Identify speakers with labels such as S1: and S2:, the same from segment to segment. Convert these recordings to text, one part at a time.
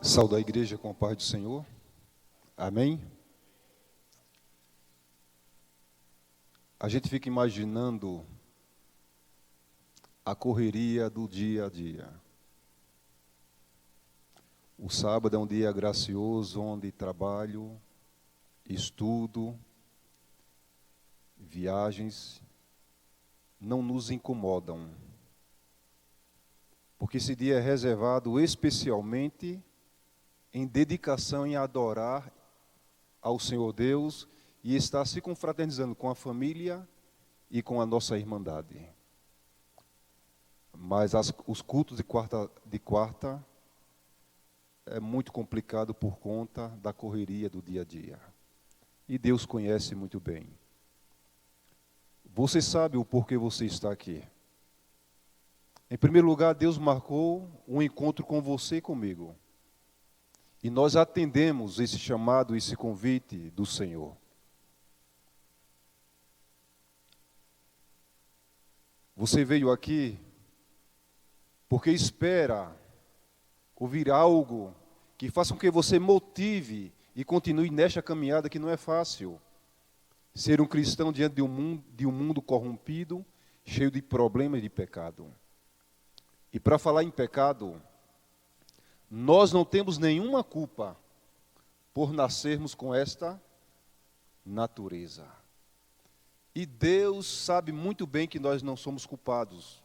S1: Saúde a igreja com a paz do Senhor. Amém? A gente fica imaginando a correria do dia a dia. O sábado é um dia gracioso, onde trabalho, estudo, viagens não nos incomodam. Porque esse dia é reservado especialmente em dedicação em adorar ao Senhor Deus e estar se confraternizando com a família e com a nossa irmandade. Mas os cultos de quarta é muito complicado por conta da correria do dia a dia. E Deus conhece muito bem. Você sabe o porquê você está aqui. Em primeiro lugar, Deus marcou um encontro com você e comigo. E nós atendemos esse chamado, esse convite do Senhor. Você veio aqui porque espera ouvir algo que faça com que você motive e continue nesta caminhada que não é fácil. Ser um cristão diante de um mundo corrompido, cheio de problemas e de pecado. E para falar em pecado, nós não temos nenhuma culpa por nascermos com esta natureza. E Deus sabe muito bem que nós não somos culpados.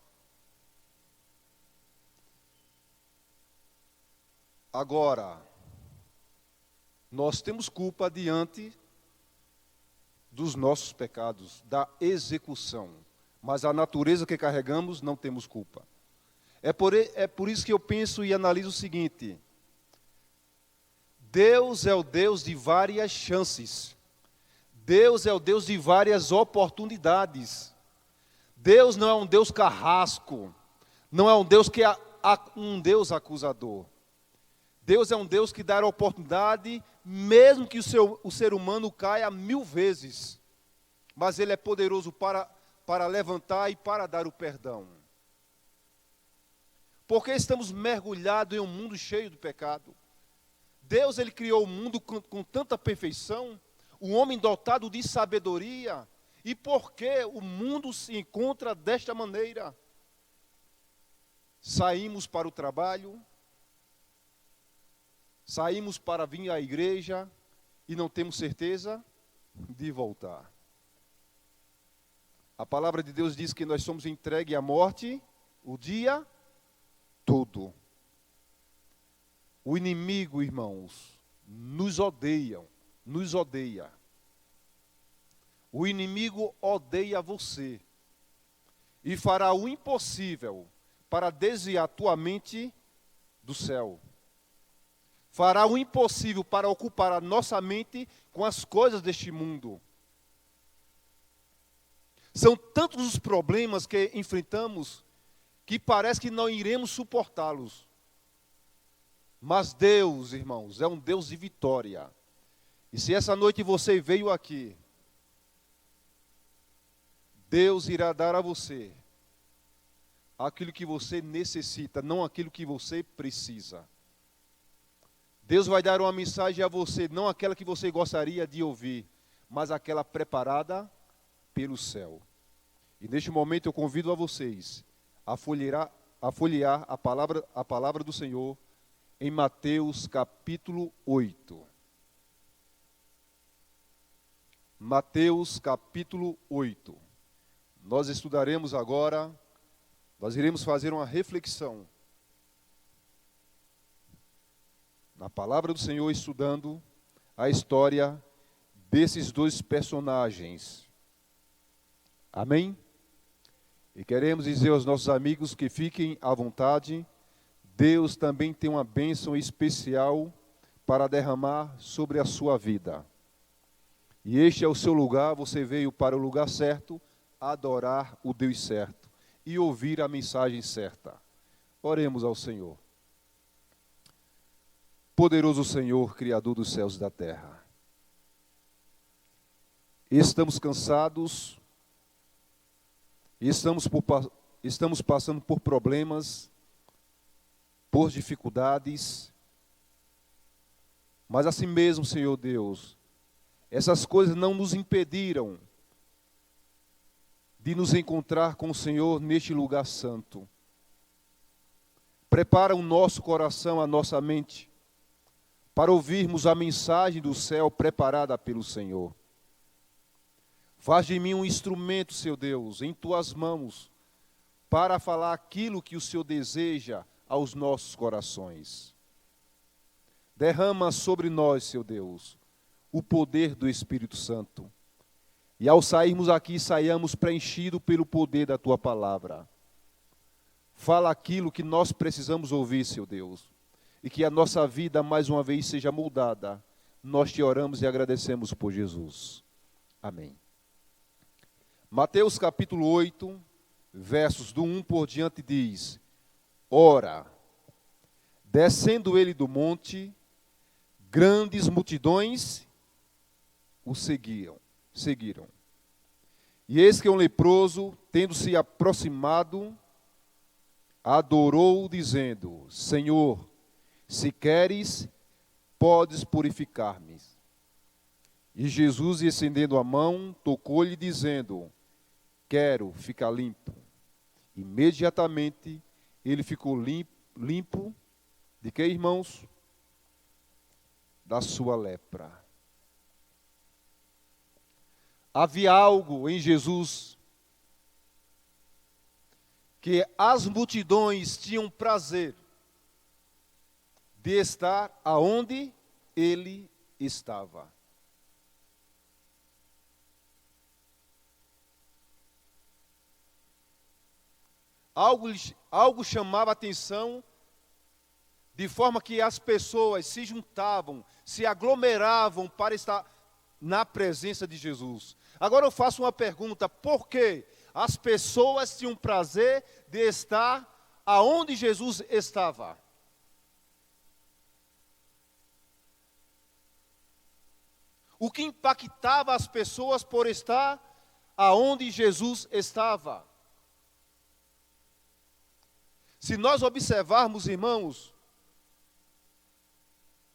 S1: Agora, nós temos culpa diante dos nossos pecados, da execução. Mas a natureza que carregamos, não temos culpa. É por isso que eu penso e analiso o seguinte: Deus é o Deus de várias chances. Deus é o Deus de várias oportunidades. Deus não é um Deus carrasco. Não é um Deus que é um Deus acusador. Deus é um Deus que dá a oportunidade, mesmo que o ser humano caia 1000 vezes. Mas Ele é poderoso para levantar e para dar o perdão. Porque estamos mergulhados em um mundo cheio de pecado. Deus, Ele criou o mundo com tanta perfeição, o homem dotado de sabedoria. E por que o mundo se encontra desta maneira? Saímos para o trabalho, saímos para vir à igreja e não temos certeza de voltar. A palavra de Deus diz que nós somos entregues à morte o dia todo. O inimigo, irmãos, nos odeia. O inimigo odeia você e fará o impossível para desviar tua mente do céu. Fará o impossível para ocupar a nossa mente com as coisas deste mundo. São tantos os problemas que enfrentamos que parece que não iremos suportá-los. Mas Deus, irmãos, é um Deus de vitória. E se essa noite você veio aqui, Deus irá dar a você aquilo que você necessita, não aquilo que você precisa. Deus vai dar uma mensagem a você, não aquela que você gostaria de ouvir, mas aquela preparada pelo céu. E neste momento eu convido a vocês a folhear a palavra do Senhor em Mateus capítulo 8. Mateus capítulo 8. Nós estudaremos agora, nós iremos fazer uma reflexão na palavra do Senhor, estudando a história desses dois personagens. Amém? E queremos dizer aos nossos amigos que fiquem à vontade. Deus também tem uma bênção especial para derramar sobre a sua vida. E este é o seu lugar, você veio para o lugar certo, adorar o Deus certo e ouvir a mensagem certa. Oremos ao Senhor. Poderoso Senhor, Criador dos céus e da terra. Estamos cansados, estamos passando por problemas, por dificuldades, Mas assim mesmo, Senhor Deus, essas coisas não nos impediram de nos encontrar com o Senhor neste lugar santo. Prepara o nosso coração, a nossa mente, para ouvirmos a mensagem do céu preparada pelo Senhor. Faz de mim um instrumento, Senhor Deus, em Tuas mãos, para falar aquilo que o Senhor deseja aos nossos corações. Derrama sobre nós, Senhor Deus, o poder do Espírito Santo. E ao sairmos aqui, saiamos preenchidos pelo poder da Tua palavra. Fala aquilo que nós precisamos ouvir, Senhor Deus. E que a nossa vida, mais uma vez, seja moldada. Nós te oramos e agradecemos por Jesus. Amém. Mateus capítulo 8, versos do 1 por diante diz: Ora, descendo ele do monte, grandes multidões o seguiram. E eis que um leproso, tendo-se aproximado, adorou, dizendo: Senhor, se queres, podes purificar-me. E Jesus, estendendo a mão, tocou-lhe, dizendo: Quero ficar limpo. Imediatamente ele ficou limpo de que, irmãos? Da sua lepra. Havia algo em Jesus que as multidões tinham prazer de estar aonde ele estava. Algo chamava a atenção, de forma que as pessoas se juntavam, se aglomeravam para estar na presença de Jesus. Agora eu faço uma pergunta: por que as pessoas tinham prazer de estar aonde Jesus estava? O que impactava as pessoas por estar aonde Jesus estava? Se nós observarmos, irmãos,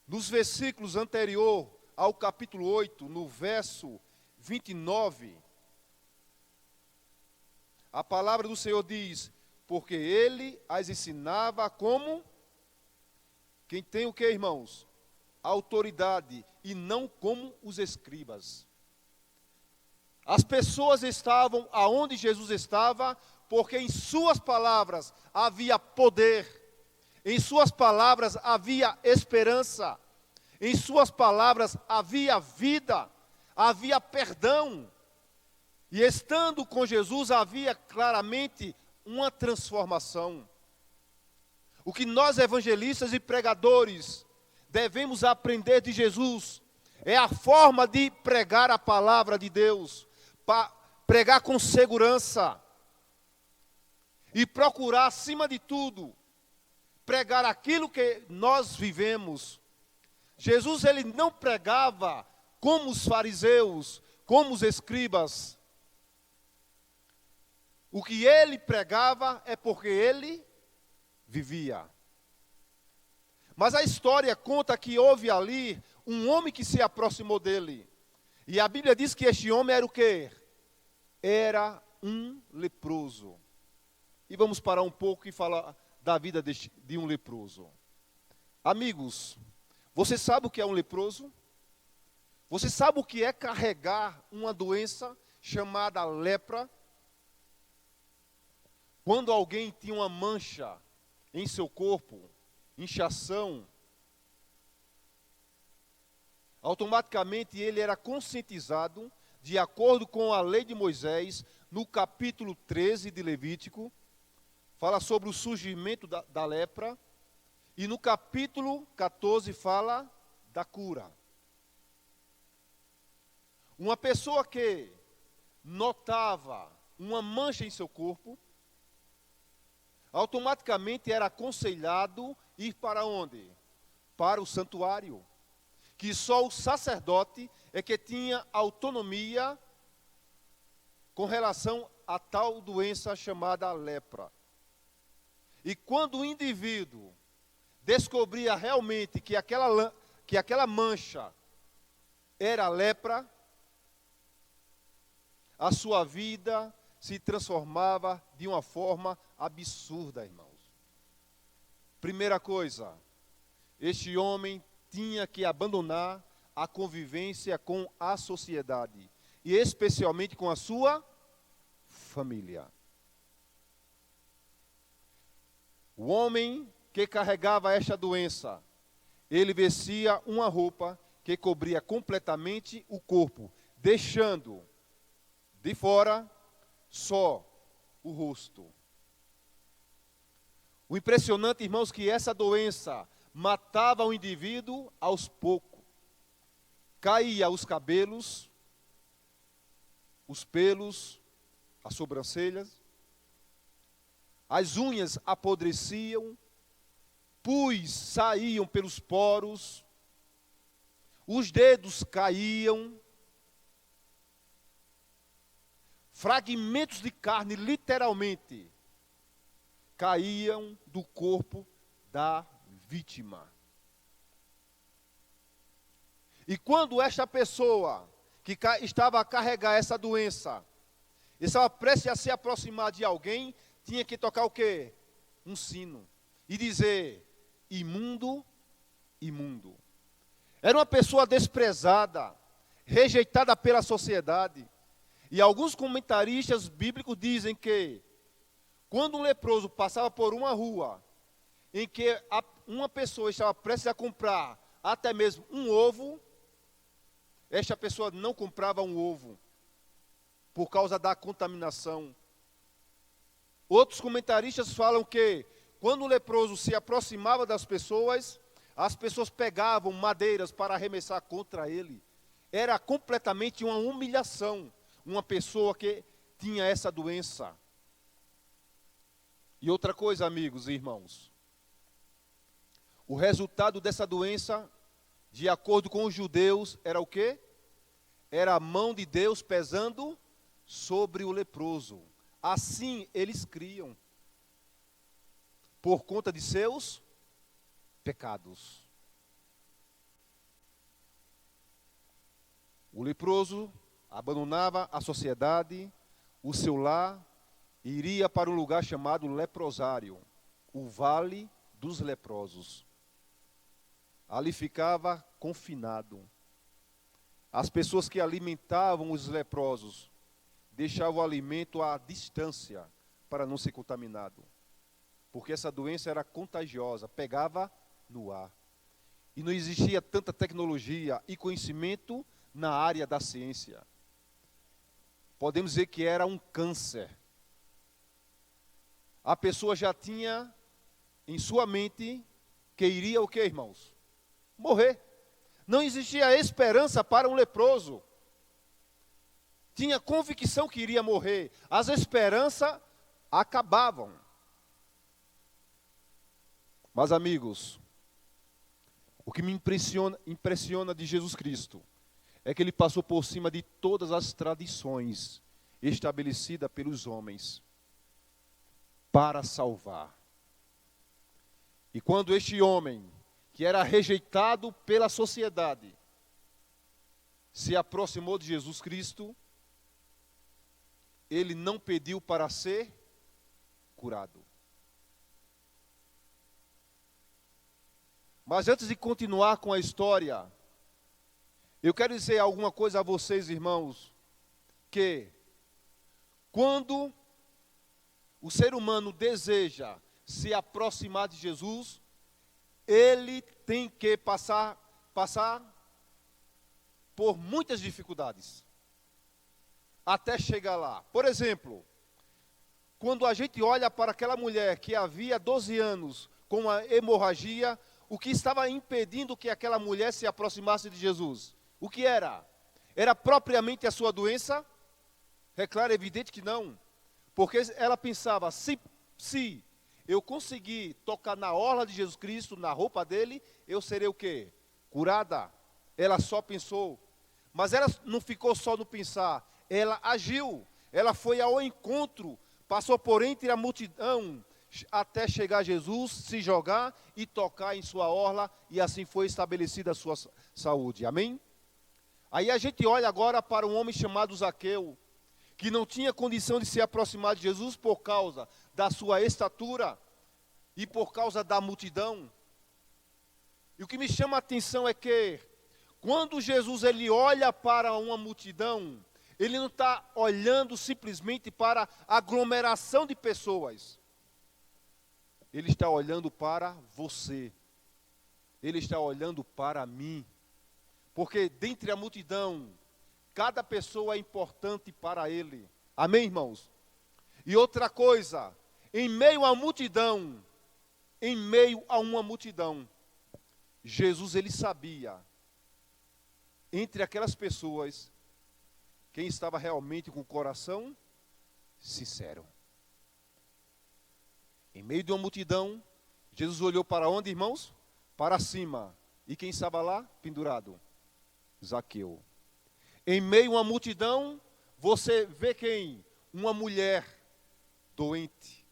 S1: nos versículos anterior ao capítulo 8, no verso 29, a palavra do Senhor diz: porque ele as ensinava como quem tem o que, irmãos? Autoridade, e não como os escribas. As pessoas estavam aonde Jesus estava, porque em suas palavras havia poder, em suas palavras havia esperança, em suas palavras havia vida, havia perdão. E estando com Jesus havia claramente uma transformação. O que nós evangelistas e pregadores devemos aprender de Jesus é a forma de pregar a palavra de Deus, pregar com segurança e procurar, acima de tudo, pregar aquilo que nós vivemos. Jesus, ele não pregava como os fariseus, como os escribas. O que ele pregava é porque ele vivia. Mas a história conta que houve ali um homem que se aproximou dele. E a Bíblia diz que este homem era o quê? Era um leproso. E vamos parar um pouco e falar da vida de um leproso. Amigos, você sabe o que é um leproso? Você sabe o que é carregar uma doença chamada lepra? Quando alguém tinha uma mancha em seu corpo, inchação, automaticamente ele era conscientizado, de acordo com a lei de Moisés, no capítulo 13 de Levítico, fala sobre o surgimento da lepra, e no capítulo 14 fala da cura. Uma pessoa que notava uma mancha em seu corpo, automaticamente era aconselhado ir para onde? Para o santuário. Que só o sacerdote é que tinha autonomia com relação a tal doença chamada lepra. E quando o indivíduo descobria realmente que que aquela mancha era lepra, a sua vida se transformava de uma forma absurda, irmãos. Primeira coisa, este homem tinha que abandonar a convivência com a sociedade, e especialmente com a sua família. O homem que carregava esta doença, ele vestia uma roupa que cobria completamente o corpo, deixando de fora só o rosto. O impressionante, irmãos, que essa doença matava o indivíduo aos poucos. Caía os cabelos, os pelos, as sobrancelhas, as unhas apodreciam, pus saíam pelos poros, os dedos caíam, fragmentos de carne, literalmente, caíam do corpo da vítima. E quando esta pessoa que estava a carregar essa doença, estava prestes a se aproximar de alguém, tinha que tocar o quê? Um sino. E dizer, imundo, imundo. Era uma pessoa desprezada, rejeitada pela sociedade. E alguns comentaristas bíblicos dizem que, quando um leproso passava por uma rua, em que uma pessoa estava prestes a comprar até mesmo um ovo, esta pessoa não comprava um ovo, por causa da contaminação. Outros comentaristas falam que, quando o leproso se aproximava das pessoas, as pessoas pegavam madeiras para arremessar contra ele. Era completamente uma humilhação, uma pessoa que tinha essa doença. E outra coisa, amigos e irmãos, o resultado dessa doença, de acordo com os judeus, era o quê? Era a mão de Deus pesando sobre o leproso. Assim eles criam, por conta de seus pecados. O leproso abandonava a sociedade, o seu lar, e iria para um lugar chamado leprosário, o Vale dos Leprosos. Ali ficava confinado. As pessoas que alimentavam os leprosos deixavam o alimento à distância para não ser contaminado, porque essa doença era contagiosa, pegava no ar. E não existia tanta tecnologia e conhecimento na área da ciência. Podemos dizer que era um câncer. A pessoa já tinha em sua mente que iria o quê, irmãos? Morrer. Não existia esperança para um leproso. Tinha convicção que iria morrer. As esperanças acabavam. Mas, amigos, o que me impressiona de Jesus Cristo é que ele passou por cima de todas as tradições estabelecidas pelos homens para salvar. E quando este homem, que era rejeitado pela sociedade, se aproximou de Jesus Cristo, ele não pediu para ser curado. Mas antes de continuar com a história, eu quero dizer alguma coisa a vocês, irmãos, que quando o ser humano deseja se aproximar de Jesus, ele tem que passar por muitas dificuldades até chegar lá. Por exemplo, quando a gente olha para aquela mulher que havia 12 anos com uma hemorragia, o que estava impedindo que aquela mulher se aproximasse de Jesus? O que era? Era propriamente a sua doença? É claro, é evidente que não. Porque ela pensava, se eu conseguir tocar na orla de Jesus Cristo, na roupa dele, eu serei o quê? Curada. Ela só pensou. Mas ela não ficou só no pensar, ela agiu. Ela foi ao encontro, passou por entre a multidão, até chegar Jesus, se jogar e tocar em sua orla, e assim foi estabelecida a sua saúde. Amém? Aí a gente olha agora para um homem chamado Zaqueu, que não tinha condição de se aproximar de Jesus por causa da sua estatura e por causa da multidão. E o que me chama a atenção é que, quando Jesus ele olha para uma multidão, ele não está olhando simplesmente para a aglomeração de pessoas. Ele está olhando para você. Ele está olhando para mim. Porque dentre a multidão, cada pessoa é importante para ele. Amém, irmãos? E outra coisa, em meio à multidão, em meio a uma multidão, Jesus ele sabia, entre aquelas pessoas, quem estava realmente com o coração sincero. Em meio de uma multidão, Jesus olhou para onde, irmãos? Para cima. E quem estava lá? Pendurado? Zaqueu. Em meio a uma multidão, você vê quem? Uma mulher doente.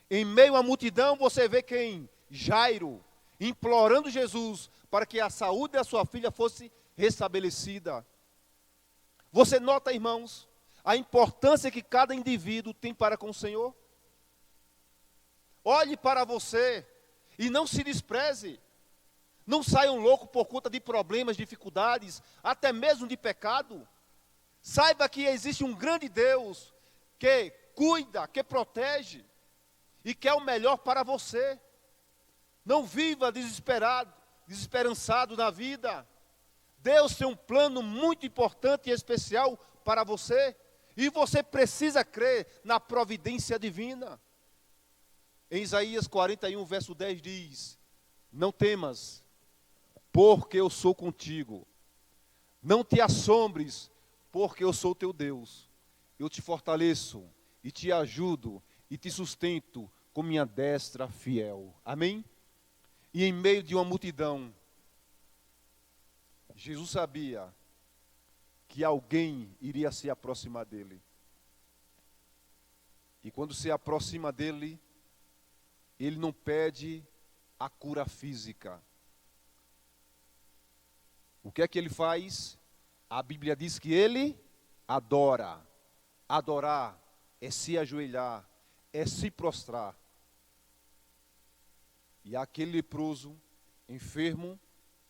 S1: Em meio à multidão, você vê quem? Jairo, implorando Jesus para que a saúde da sua filha fosse restabelecida. Você nota, irmãos, a importância que cada indivíduo tem para com o Senhor? Olhe para você e não se despreze. Não saiam loucos por conta de problemas, dificuldades, até mesmo de pecado. Saiba que existe um grande Deus que cuida, que protege e quer o melhor para você. Não viva desesperado, desesperançado na vida. Deus tem um plano muito importante e especial para você. E você precisa crer na providência divina. Em Isaías 41, verso 10 diz: não temas, porque eu sou contigo. Não te assombres, porque eu sou teu Deus. Eu te fortaleço, e te ajudo, e te sustento com minha destra fiel. Amém? E em meio de uma multidão, Jesus sabia que alguém iria se aproximar dele. E quando se aproxima dele, ele não pede a cura física. O que é que ele faz? A Bíblia diz que ele adora. Adorar é se ajoelhar, é se prostrar. E aquele leproso, enfermo,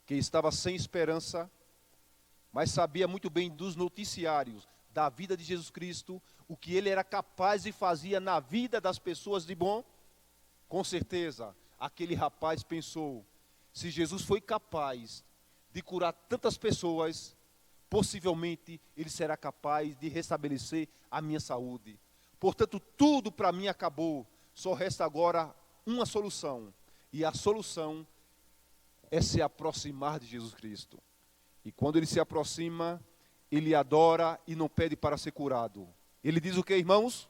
S1: que estava sem esperança, mas sabia muito bem dos noticiários da vida de Jesus Cristo, o que ele era capaz e fazia na vida das pessoas de bom, com certeza, aquele rapaz pensou, se Jesus foi capaz de curar tantas pessoas, possivelmente ele será capaz de restabelecer a minha saúde. Portanto, tudo para mim acabou, só resta agora uma solução, e a solução é se aproximar de Jesus Cristo. E quando ele se aproxima, ele adora e não pede para ser curado. Ele diz o que, irmãos?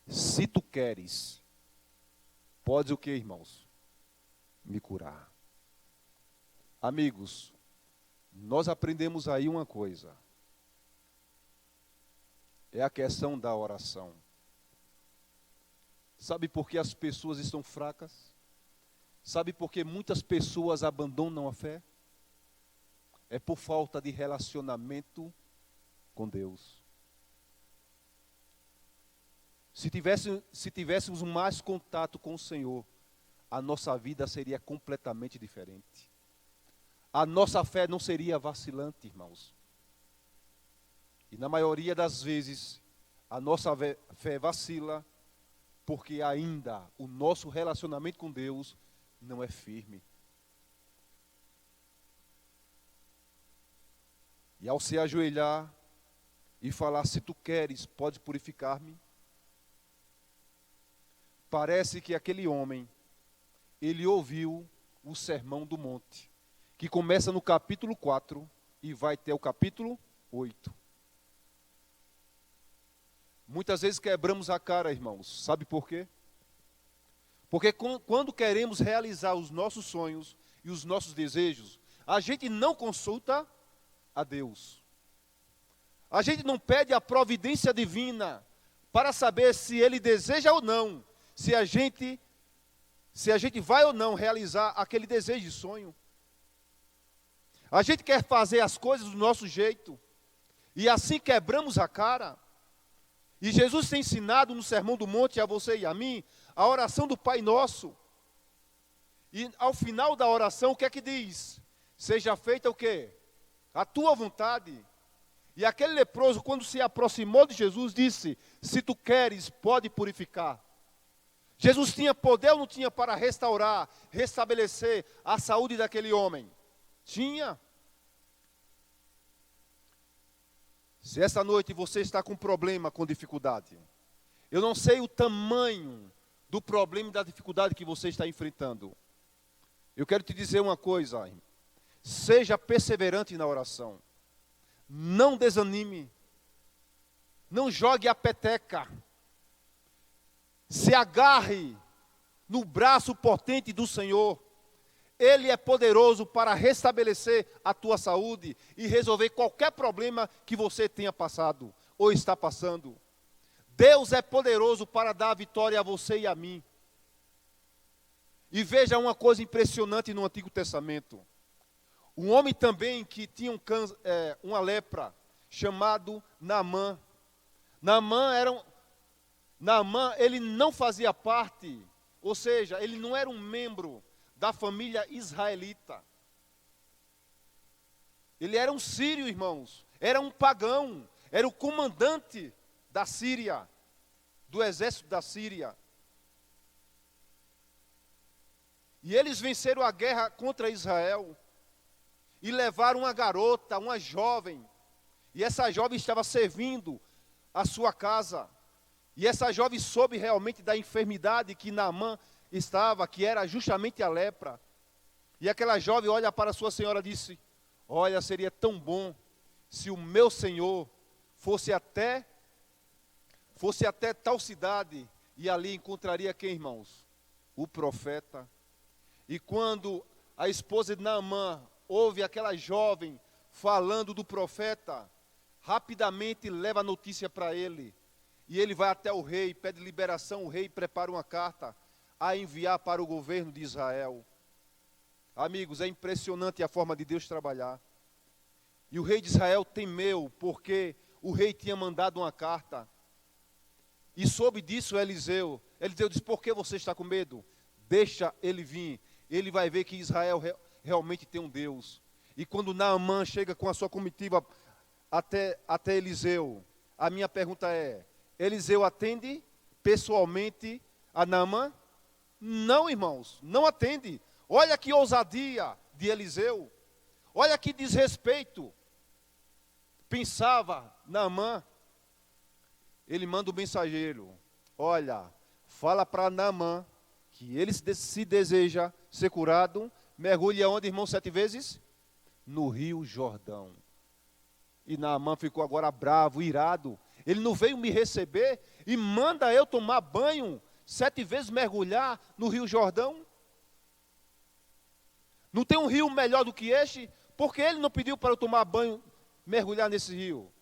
S1: Se tu queres, podes o que, irmãos? Me curar. Amigos, nós aprendemos aí uma coisa. É a questão da oração. Sabe por que as pessoas estão fracas? Sabe por que muitas pessoas abandonam a fé? É por falta de relacionamento com Deus. Se tivéssemos mais contato com o Senhor, a nossa vida seria completamente diferente. A nossa fé não seria vacilante, irmãos. E na maioria das vezes, a nossa fé vacila, porque ainda o nosso relacionamento com Deus não é firme. E ao se ajoelhar e falar, se tu queres, pode purificar-me. Parece que aquele homem, ele ouviu o sermão do monte, que começa no capítulo 4 e vai até o capítulo 8. Muitas vezes quebramos a cara, irmãos. Sabe por quê? Porque quando queremos realizar os nossos sonhos e os nossos desejos, a gente não consulta a Deus. A gente não pede a providência divina para saber se ele deseja ou não, se a gente vai ou não realizar aquele desejo e sonho. A gente quer fazer as coisas do nosso jeito, e assim quebramos a cara. E Jesus tem ensinado no Sermão do Monte a você e a mim, a oração do Pai Nosso. E ao final da oração, o que é que diz? Seja feita o quê? A tua vontade. E aquele leproso, quando se aproximou de Jesus, disse, se tu queres, pode purificar. Jesus tinha poder ou não tinha para restaurar, restabelecer a saúde daquele homem? Tinha. Se essa noite você está com problema, com dificuldade, eu não sei o tamanho do problema e da dificuldade que você está enfrentando. Eu quero te dizer uma coisa, seja perseverante na oração. Não desanime. Não jogue a peteca. Se agarre no braço potente do Senhor. Ele é poderoso para restabelecer a tua saúde e resolver qualquer problema que você tenha passado ou está passando. Deus é poderoso para dar a vitória a você e a mim. E veja uma coisa impressionante no Antigo Testamento. Um homem também que tinha uma lepra, chamado Naamã. Naamã, ele não fazia parte, ou seja, ele não era um membro da família israelita. Ele era um sírio, irmãos. Era um pagão. Era o comandante da Síria, do exército da Síria. E eles venceram a guerra contra Israel. E levaram uma garota, uma jovem. E essa jovem estava servindo a sua casa. E essa jovem soube realmente da enfermidade que Naamã estava, que era justamente a lepra. E aquela jovem olha para sua senhora e disse, olha, seria tão bom se o meu Senhor fosse até tal cidade, e ali encontraria quem, irmãos? O profeta. E quando a esposa de Naamã ouve aquela jovem falando do profeta, rapidamente leva a notícia para ele. E ele vai até o rei, pede liberação, o rei prepara uma carta a enviar para o governo de Israel. Amigos, é impressionante a forma de Deus trabalhar. E o rei de Israel temeu, porque o rei tinha mandado uma carta. E soube disso Eliseu. Eliseu disse, por que você está com medo? Deixa ele vir. Ele vai ver que Israel realmente tem um Deus. E quando Naamã chega com a sua comitiva até Eliseu, a minha pergunta é, Eliseu atende pessoalmente a Naamã? Não, irmãos, não atende. Olha que ousadia de Eliseu. Olha que desrespeito. Pensava Naamã. Ele manda o mensageiro. Olha, fala para Naamã que ele se deseja ser curado. Mergulhe aonde, irmão, 7 vezes? No Rio Jordão. E Naamã ficou agora bravo, irado. Ele não veio me receber e manda eu tomar banho 7 vezes, mergulhar no Rio Jordão? Não tem um rio melhor do que este? Porque ele não pediu para eu tomar banho, mergulhar nesse rio.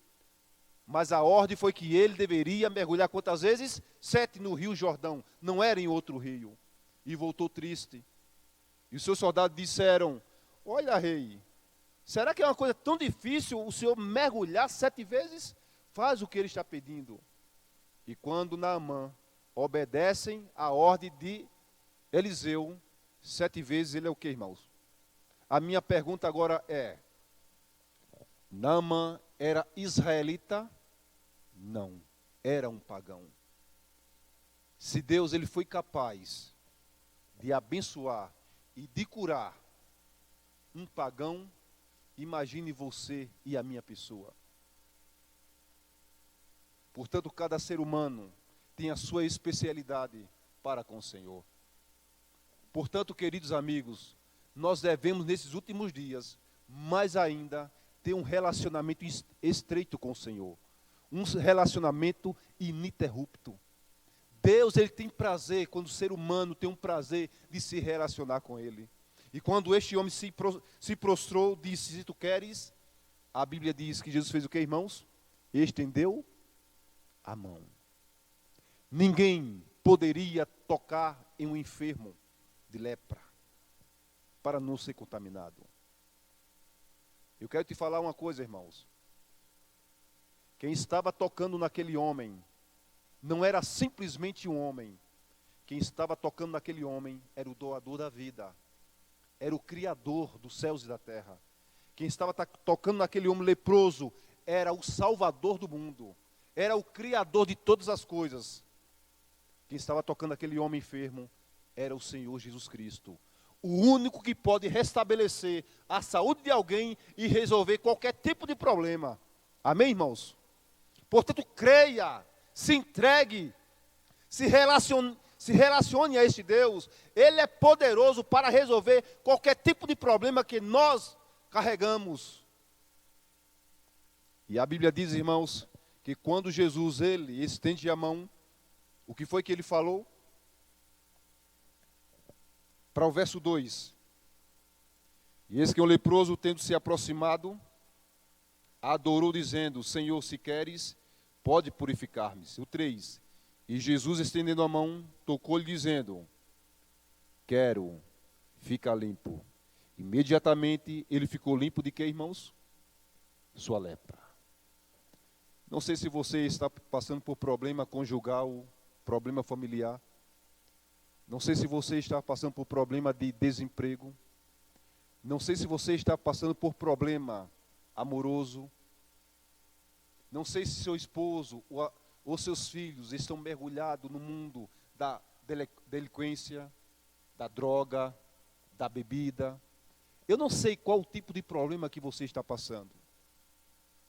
S1: Mas a ordem foi que ele deveria mergulhar quantas vezes? 7 no Rio Jordão, não era em outro rio. E voltou triste. E os seus soldados disseram, olha, rei, será que é uma coisa tão difícil o senhor mergulhar 7 vezes? Faz o que ele está pedindo. E quando Naamã obedecem a ordem de Eliseu, 7 vezes ele é o que, irmãos? A minha pergunta agora é, Naamã era israelita? Não, era um pagão. Se Deus ele foi capaz de abençoar e de curar um pagão, imagine você e a minha pessoa. Portanto, cada ser humano tem a sua especialidade para com o Senhor. Portanto, queridos amigos, nós devemos nesses últimos dias, mais ainda, ter um relacionamento estreito com o Senhor. Um relacionamento ininterrupto. Deus, ele tem prazer, quando o ser humano tem um prazer de se relacionar com ele. E quando este homem se prostrou, disse, se tu queres, a Bíblia diz que Jesus fez o que, irmãos? Estendeu a mão. Ninguém poderia tocar em um enfermo de lepra para não ser contaminado. Eu quero te falar uma coisa, irmãos. Quem estava tocando naquele homem não era simplesmente um homem. Quem estava tocando naquele homem era o doador da vida. Era o Criador dos céus e da terra. Quem estava tocando naquele homem leproso era o Salvador do mundo. Era o Criador de todas as coisas. Quem estava tocando naquele homem enfermo era o Senhor Jesus Cristo. O único que pode restabelecer a saúde de alguém e resolver qualquer tipo de problema. Amém, irmãos? Portanto, creia, se entregue, se relacione a este Deus. Ele é poderoso para resolver qualquer tipo de problema que nós carregamos. E a Bíblia diz, irmãos, que quando Jesus, ele estende a mão, o que foi que ele falou? Para o verso 2. E eis que o leproso, tendo se aproximado, adorou, dizendo: Senhor, se queres, pode purificar-me. O 3. E Jesus, estendendo a mão, tocou-lhe, dizendo: quero, fica limpo. Imediatamente ele ficou limpo de quê, irmãos? Sua lepra. Não sei se você está passando por problema conjugal, problema familiar. Não sei se você está passando por problema de desemprego. Não sei se você está passando por problema amoroso. Não sei se seu esposo ou seus filhos estão mergulhados no mundo da delinquência, da droga, da bebida. Eu não sei qual o tipo de problema que você está passando.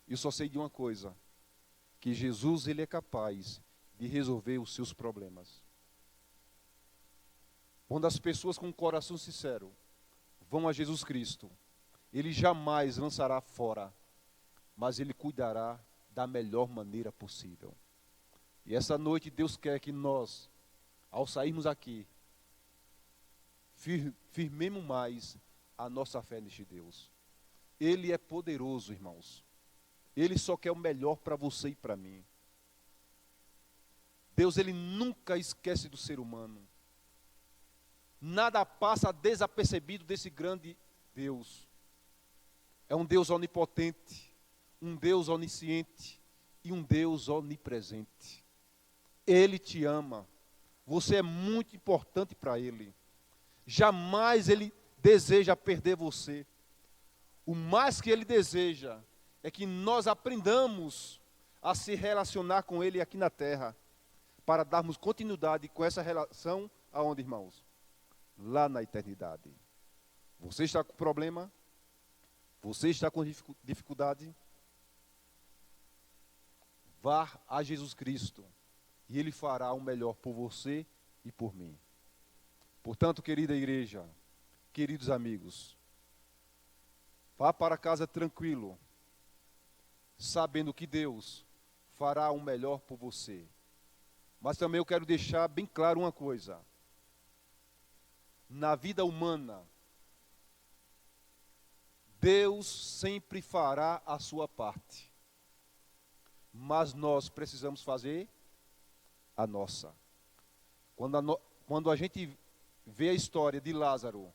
S1: Eu só sei de uma coisa, que Jesus, ele é capaz de resolver os seus problemas. Quando as pessoas com o coração sincero vão a Jesus Cristo, ele jamais lançará fora, mas ele cuidará da melhor maneira possível. E essa noite Deus quer que nós, ao sairmos aqui, firmemos mais a nossa fé neste Deus. Ele é poderoso, irmãos. Ele só quer o melhor para você e para mim. Deus, ele nunca esquece do ser humano. Nada passa desapercebido desse grande Deus. É um Deus onipotente, um Deus onisciente e um Deus onipresente. Ele te ama. Você é muito importante para Ele. Jamais Ele deseja perder você. O mais que Ele deseja é que nós aprendamos a se relacionar com Ele aqui na terra, para darmos continuidade com essa relação, aonde, irmãos? Lá na eternidade. Você está com problema? Você está com dificuldade? Vá a Jesus Cristo e Ele fará o melhor por você e por mim. Portanto, querida igreja, queridos amigos, vá para casa tranquilo, sabendo que Deus fará o melhor por você. Mas também eu quero deixar bem claro uma coisa. Na vida humana, Deus sempre fará a sua parte. Mas nós precisamos fazer a nossa. Quando a gente vê a história de Lázaro,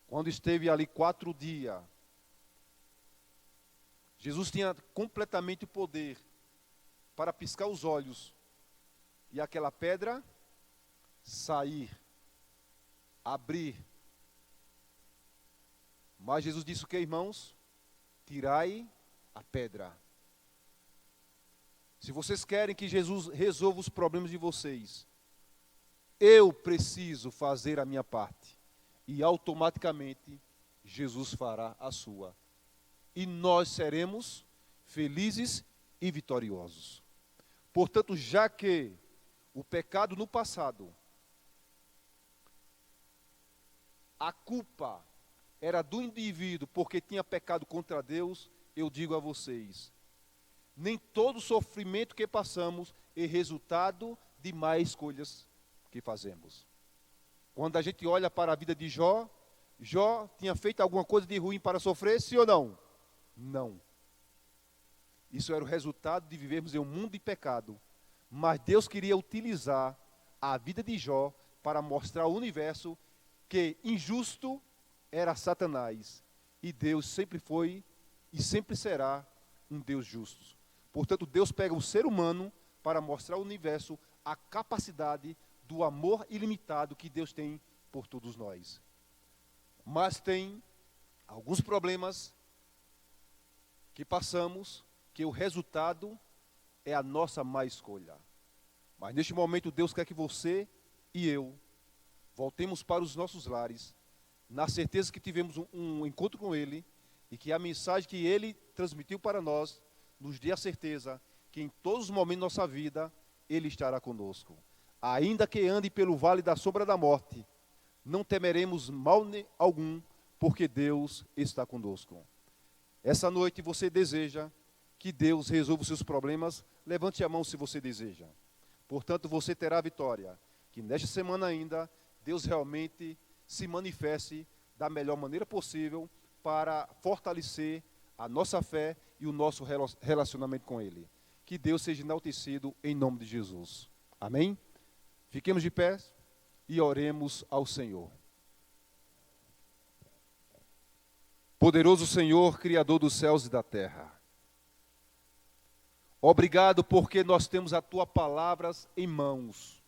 S1: quando esteve ali 4 dias, Jesus tinha completamente o poder para piscar os olhos e aquela pedra sair, abrir. Mas Jesus disse o que, irmãos? Tirai a pedra. Se vocês querem que Jesus resolva os problemas de vocês, eu preciso fazer a minha parte. E automaticamente Jesus fará a sua. E nós seremos felizes e vitoriosos. Portanto, já que o pecado no passado, a culpa era do indivíduo porque tinha pecado contra Deus, eu digo a vocês, nem todo sofrimento que passamos é resultado de más escolhas que fazemos. Quando a gente olha para a vida de Jó, Jó tinha feito alguma coisa de ruim para sofrer, sim ou não? Não. Isso era o resultado de vivermos em um mundo de pecado. Mas Deus queria utilizar a vida de Jó para mostrar ao universo que injusto era Satanás. E Deus sempre foi e sempre será um Deus justo. Portanto, Deus pega o ser humano para mostrar ao universo a capacidade do amor ilimitado que Deus tem por todos nós. Mas tem alguns problemas que passamos, que o resultado é a nossa má escolha. Mas neste momento Deus quer que você e eu voltemos para os nossos lares, na certeza que tivemos um encontro com Ele, e que a mensagem que Ele transmitiu para nós, nos dê a certeza que em todos os momentos da nossa vida, Ele estará conosco. Ainda que ande pelo vale da sombra da morte, não temeremos mal algum, porque Deus está conosco. Essa noite você deseja que Deus resolva os seus problemas, levante a mão se você deseja. Portanto, você terá a vitória. Que nesta semana ainda, Deus realmente se manifeste da melhor maneira possível para fortalecer a nossa fé e o nosso relacionamento com Ele. Que Deus seja enaltecido em nome de Jesus. Amém? Fiquemos de pé e oremos ao Senhor. Poderoso Senhor, Criador dos céus e da terra, obrigado porque nós temos a Tua palavra em mãos.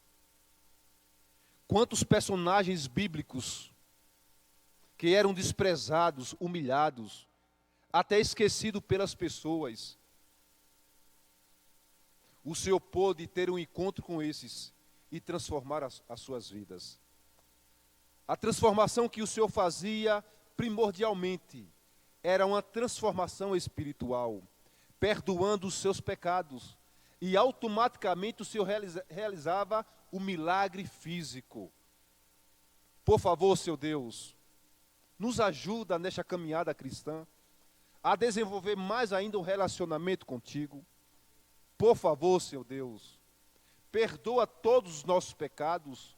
S1: Quantos personagens bíblicos que eram desprezados, humilhados, até esquecidos pelas pessoas. O Senhor pôde ter um encontro com esses e transformar as suas vidas. A transformação que o Senhor fazia primordialmente era uma transformação espiritual, perdoando os seus pecados, e automaticamente o Senhor realizava o milagre físico. Por favor, Senhor Deus, nos ajuda nesta caminhada cristã a desenvolver mais ainda um relacionamento contigo. Por favor, Senhor Deus, perdoa todos os nossos pecados,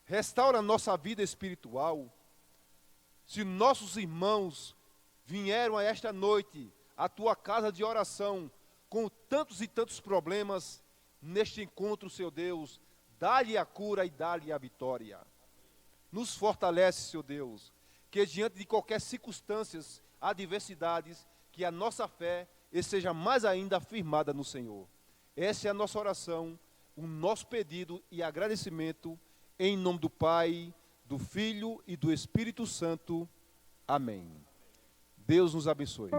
S1: restaura a nossa vida espiritual. Se nossos irmãos vieram a esta noite à tua casa de oração com tantos e tantos problemas, neste encontro, Senhor Deus, dá-lhe a cura e dá-lhe a vitória. Nos fortalece, Senhor Deus, que diante de qualquer circunstâncias, adversidades, que a nossa fé seja mais ainda firmada no Senhor. Essa é a nossa oração, o nosso pedido e agradecimento, em nome do Pai, do Filho e do Espírito Santo. Amém. Deus nos abençoe.